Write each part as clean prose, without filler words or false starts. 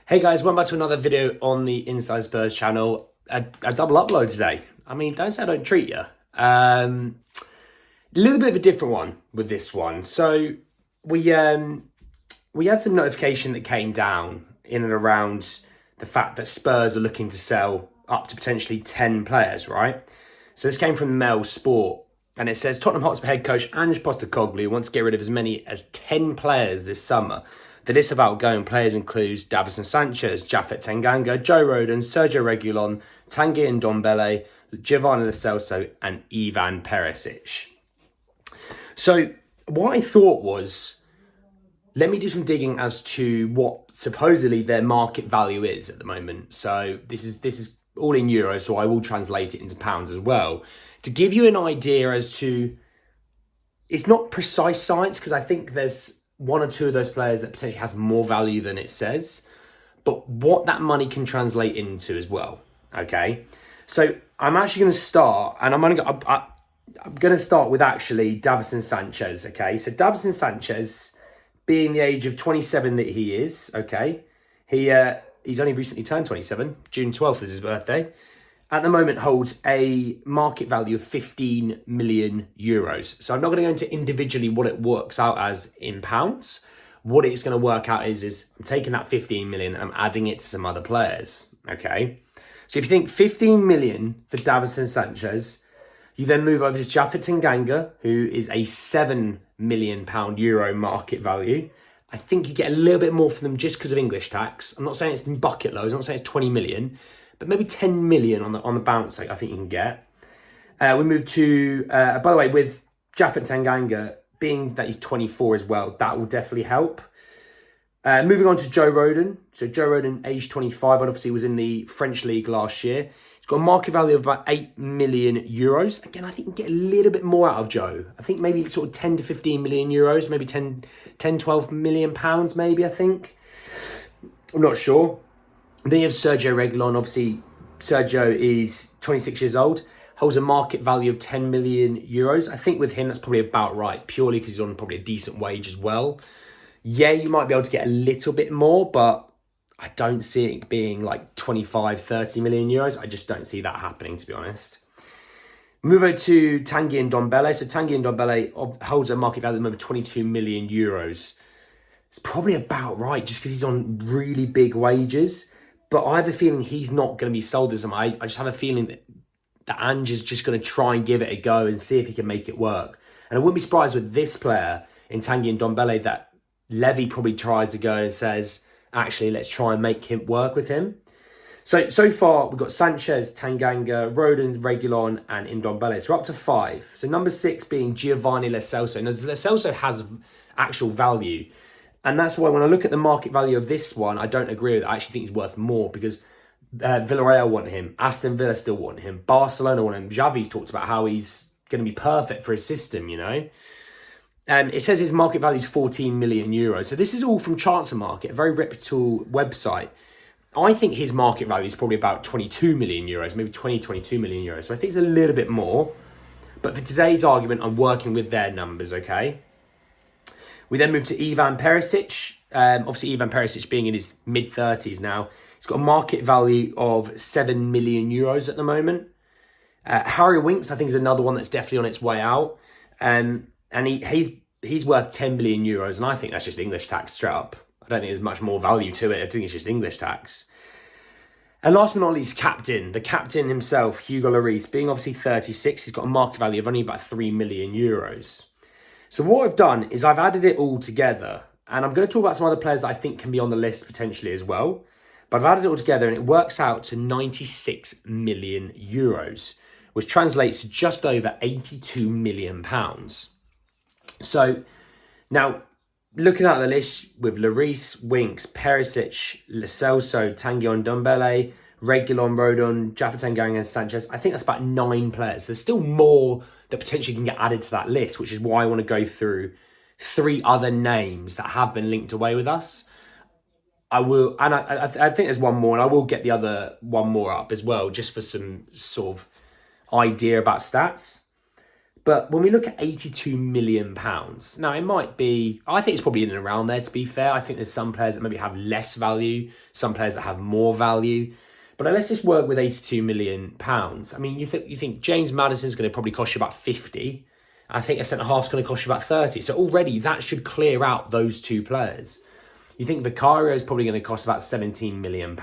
Hey guys, welcome back to another video on the Inside Spurs channel. A double upload today. I mean, don't say I don't treat you. A little bit of a different one with this one. So we had some notification that came down in and around the fact that Spurs are looking to sell up to potentially 10 players, right? So this came from Mail Sport, and it says Tottenham Hotspur head coach Ange Postecoglou wants to get rid of as many as 10 players this summer. The list of outgoing players includes Davinson Sanchez, Japhet Tanganga, Joe Rodon, Sergio Reguilon, Tanguy Ndombele, Giovanni Lo Celso, and Ivan Perisic. So what I thought was, let me do some digging as to what supposedly their market value is at the moment. So this is all in euros, so I will translate it into pounds as well to give you an idea as to. It's not precise science because I think there's one or two of those players that potentially has more value than it says, but what that money can translate into as well. Okay, so I'm actually going to start, and I'm going to start with actually Davinson Sanchez. Okay, so Davinson Sanchez, being the age of 27 that he is, okay, he's only recently turned 27. June 12th is his birthday. At the moment holds a market value of 15 million euros. So I'm not going to go into individually what it works out as in pounds. What it's going to work out is I'm taking that 15 million and I'm adding it to some other players. Okay. So if you think 15 million for Davinson Sanchez, you then move over to Japhet Tanganga, who is a 7 million euro market value. I think you get a little bit more for them just because of English tax. I'm not saying it's in bucket loads. I'm not saying it's 20 million. But maybe 10 million on the bounce I think you can get. We move to, by the way, with Japhet Tanganga, being that he's 24 as well, that will definitely help. Moving on to Joe Rodon. So Joe Rodon, age 25, obviously was in the French league last year. He's got a market value of about 8 million euros. Again, I think you can get a little bit more out of Joe. I think maybe sort of 10 to 15 million euros, maybe 10, 12 million pounds, maybe, I think. I'm not sure. Then you have Sergio Reguilon. Obviously, Sergio is 26 years old, holds a market value of 10 million euros. I think with him, that's probably about right, purely because he's on probably a decent wage as well. Yeah, you might be able to get a little bit more, but I don't see it being like 25, 30 million euros. I just don't see that happening, to be honest. Move over to Tanguy Ndombele. So Tanguy Ndombele holds a market value of 22 million euros. It's probably about right, just because he's on really big wages. But I have a feeling he's not going to be sold as him. I just have a feeling that Ange is just going to try and give it a go and see if he can make it work. And I wouldn't be surprised with this player in Tanguy Ndombele that Levy probably tries to go and says, actually, let's try and make him work with him. So far, we've got Sanchez, Tanganga, Rodon, Reguilon, and Ndombele. So we're up to 5. So number 6 being Giovanni Lo Celso. Now, Lo Celso has actual value. And that's why when I look at the market value of this one, I don't agree with it. I actually think he's worth more because Villarreal want him. Aston Villa still want him. Barcelona want him. Xavi's talked about how he's going to be perfect for his system, you know. It says his market value is 14 million euros. So this is all from Transfer Market, a very reputable website. I think his market value is probably about 22 million euros, maybe 22 million euros. So I think it's a little bit more. But for today's argument, I'm working with their numbers, okay? We then move to Ivan Perisic. Obviously, Ivan Perisic being in his mid-30s now. He's got a market value of 7 million euros at the moment. Harry Winks, I think, is another one that's definitely on its way out. And he's worth 10 million euros. And I think that's just English tax straight up. I don't think there's much more value to it. I think it's just English tax. And last but not least, the captain himself, Hugo Lloris, being obviously 36, he's got a market value of only about 3 million euros. So what I've done is I've added it all together, and I'm going to talk about some other players that I think can be on the list potentially as well. But I've added it all together, and it works out to 96 million euros, which translates to just over 82 million pounds. So now, looking at the list with Lloris, Winks, Perisic, Lo Celso, Tanguy Ndombele, Reguilon, Rodon, Japhet Tanganga, and Sanchez, I think that's about 9 players. There's still more that potentially can get added to that list, which is why I want to go through 3 other names that have been linked away with us. I will, and I think there's one more, and I will get the other one more up as well, just for some sort of idea about stats. But when we look at £82 million, now it might be, I think it's probably in and around there, to be fair. I think there's some players that maybe have less value, some players that have more value. But let's just work with £82 million. I mean, you think James Maddison's going to probably cost you about 50. I think a centre-half's going to cost you about 30. So already that should clear out those two players. You think Vicario is probably going to cost about £17 million.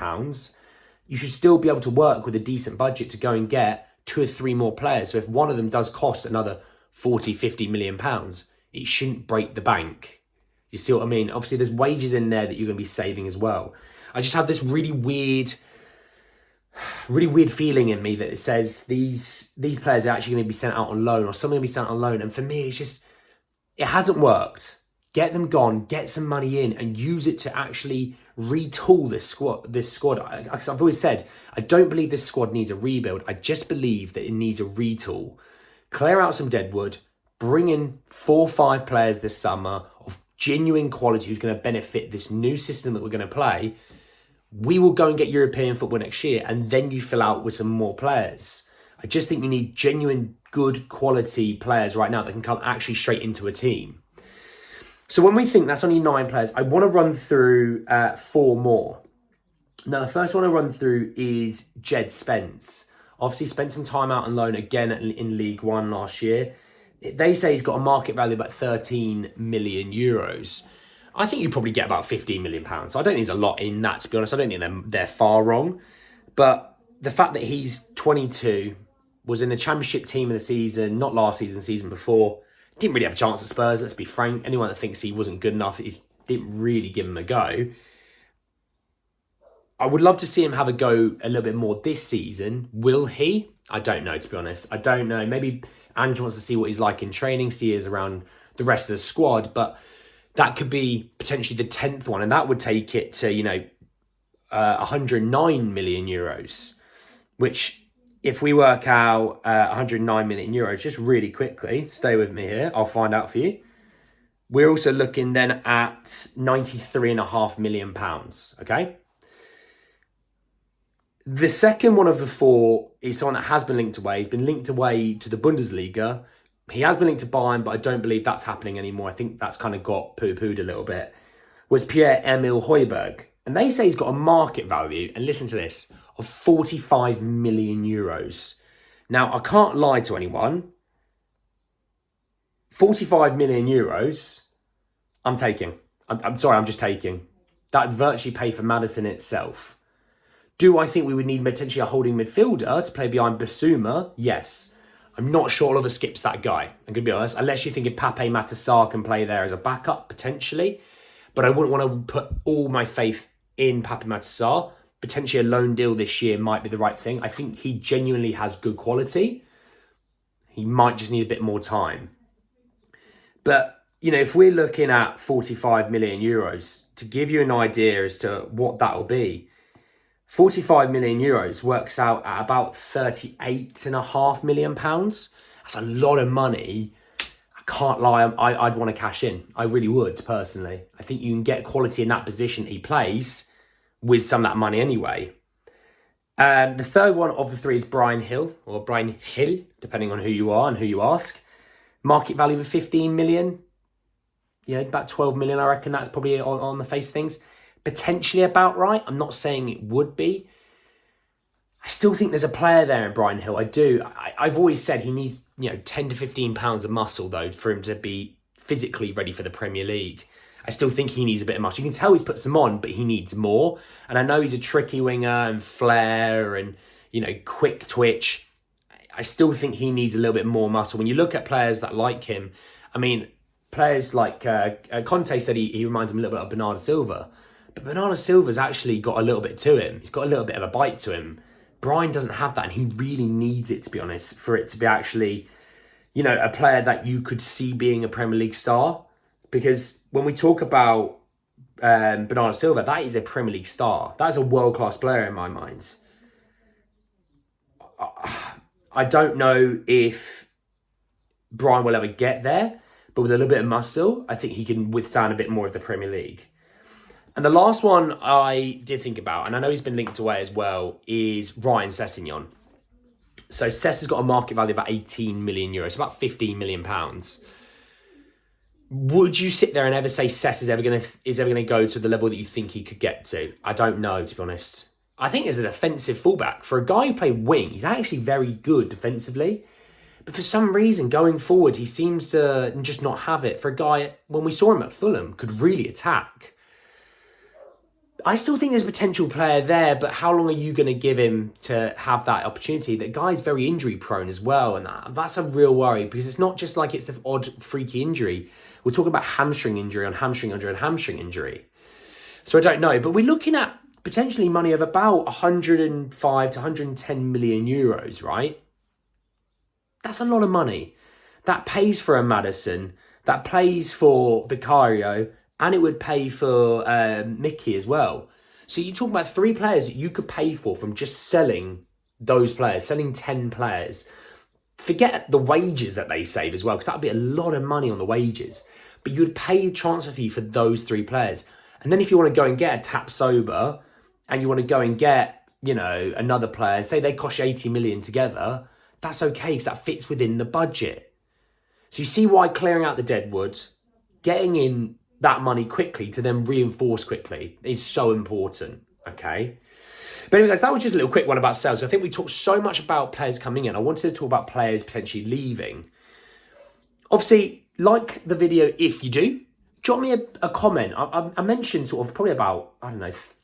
You should still be able to work with a decent budget to go and get 2 or 3 more players. So if one of them does cost another 40, 50 million pounds, it shouldn't break the bank. You see what I mean? Obviously, there's wages in there that you're going to be saving as well. I just have this really weird feeling in me that it says these players are actually going to be sent out on loan, or some are going to be sent on loan. And for me, it's just, it hasn't worked. Get them gone, get some money in, and use it to actually retool this squad. I've always said, I don't believe this squad needs a rebuild. I just believe that it needs a retool. Clear out some deadwood, bring in 4 or 5 players this summer of genuine quality who's going to benefit this new system that we're going to play. We will go and get European football next year, and then you fill out with some more players. I just think you need genuine, good quality players right now that can come actually straight into a team. So when we think that's only 9 players, I want to run through 4 more. Now, the first one I run through is Jed Spence. Obviously, spent some time out on loan again in League One last year. They say he's got a market value of about €13 million. I think you probably get about £15 million. So I don't think there's a lot in that, to be honest. I don't think they're far wrong. But the fact that he's 22, was in the championship team of the season, not last season, season before, didn't really have a chance at Spurs, let's be frank. Anyone that thinks he wasn't good enough, didn't really give him a go. I would love to see him have a go a little bit more this season. Will he? I don't know, to be honest. I don't know. Maybe Andrew wants to see what he's like in training, see his around the rest of the squad, but that could be potentially the 10th one, and that would take it to, €109 million, which, if we work out €109 million, just really quickly, stay with me here, I'll find out for you. We're also looking then at £93.5 million, okay? The second one of the 4 is someone that has been linked away. He's been linked away to the Bundesliga. He has been linked to Bayern, but I don't believe that's happening anymore. I think that's kind of got poo-pooed a little bit. Was Pierre-Emile Højbjerg. And they say he's got a market value, and listen to this, of €45 million. Now, I can't lie to anyone. €45 million, I'm taking. I'm sorry, I'm just taking. That would virtually pay for Maddison itself. Do I think we would need potentially a holding midfielder to play behind Basuma? Yes. I'm not sure Oliver skips that guy, I'm going to be honest, unless you're thinking Pape Matar can play there as a backup, potentially. But I wouldn't want to put all my faith in Pape Matar. Potentially a loan deal this year might be the right thing. I think he genuinely has good quality. He might just need a bit more time. But, if we're looking at €45 million, to give you an idea as to what that will be, €45 million works out at about £38.5 million. That's a lot of money. I can't lie, I'd want to cash in. I really would, personally. I think you can get quality in that position he plays with some of that money anyway. The third one of the 3 is Brian Hill, or Brian Hill, depending on who you are and who you ask. Market value of 15 million. About 12 million, I reckon that's probably on the face of things. Potentially about right. I'm not saying it would be. I still think there's a player there in Brian Hill. I do. I've always said he needs, 10 to 15 pounds of muscle, though, for him to be physically ready for the Premier League. I still think he needs a bit of muscle. You can tell he's put some on, but he needs more. And I know he's a tricky winger and flair and, quick twitch. I still think he needs a little bit more muscle. When you look at players that like him, players like Conte said he reminds him a little bit of Bernardo Silva. But Bernardo Silva's actually got a little bit to him. He's got a little bit of a bite to him. Brian doesn't have that, and he really needs it, to be honest, for it to be actually, a player that you could see being a Premier League star. Because when we talk about Bernardo Silva, that is a Premier League star. That is a world-class player in my mind. I don't know if Brian will ever get there, but with a little bit of muscle, I think he can withstand a bit more of the Premier League. And the last one I did think about, and I know he's been linked away as well, is Ryan Sessegnon. So Cess has got a market value of about 18 million euros, so about 15 million pounds. Would you sit there and ever say Cess is ever gonna go to the level that you think he could get to? I don't know, to be honest. I think as a defensive fullback, for a guy who played wing, he's actually very good defensively. But for some reason, going forward, he seems to just not have it. For a guy, when we saw him at Fulham, could really attack. I still think there's a potential player there, but how long are you going to give him to have that opportunity? That guy's very injury prone as well, and that's a real worry, because it's not just like it's the odd freaky injury. We're talking about hamstring injury on hamstring injury on hamstring injury. So I don't know, but we're looking at potentially money of about 105 to 110 million euros, right? That's a lot of money. That pays for a Maddison, that pays for Vicario, and it would pay for Mickey as well. So you're talking about 3 players that you could pay for from just selling those players, selling 10 players. Forget the wages that they save as well, because that would be a lot of money on the wages. But you would pay a transfer fee for those 3 players. And then if you want to go and get a Tap Sober, and you want to go and get, another player, say they cost you 80 million together, that's okay, because that fits within the budget. So you see why clearing out the deadwood, getting in that money quickly to then reinforce quickly is so important, okay? But anyway, guys, that was just a little quick one about sales. I think we talked so much about players coming in. I wanted to talk about players potentially leaving. Obviously, like the video if you do. Drop me a comment. I mentioned sort of probably about,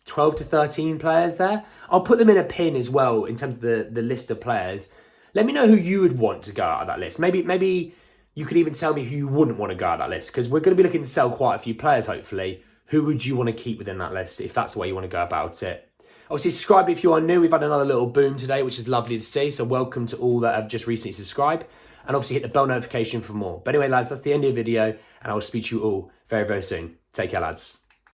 12 to 13 players there. I'll put them in a pin as well in terms of the list of players. Let me know who you would want to go out of that list. Maybe you could even tell me who you wouldn't want to go out of that list, because we're going to be looking to sell quite a few players, hopefully. Who would you want to keep within that list, if that's the way you want to go about it? Obviously, subscribe if you are new. We've had another little boom today, which is lovely to see. So welcome to all that have just recently subscribed. And obviously hit the bell notification for more. But anyway, lads, that's the end of the video. And I will speak to you all very, very soon. Take care, lads.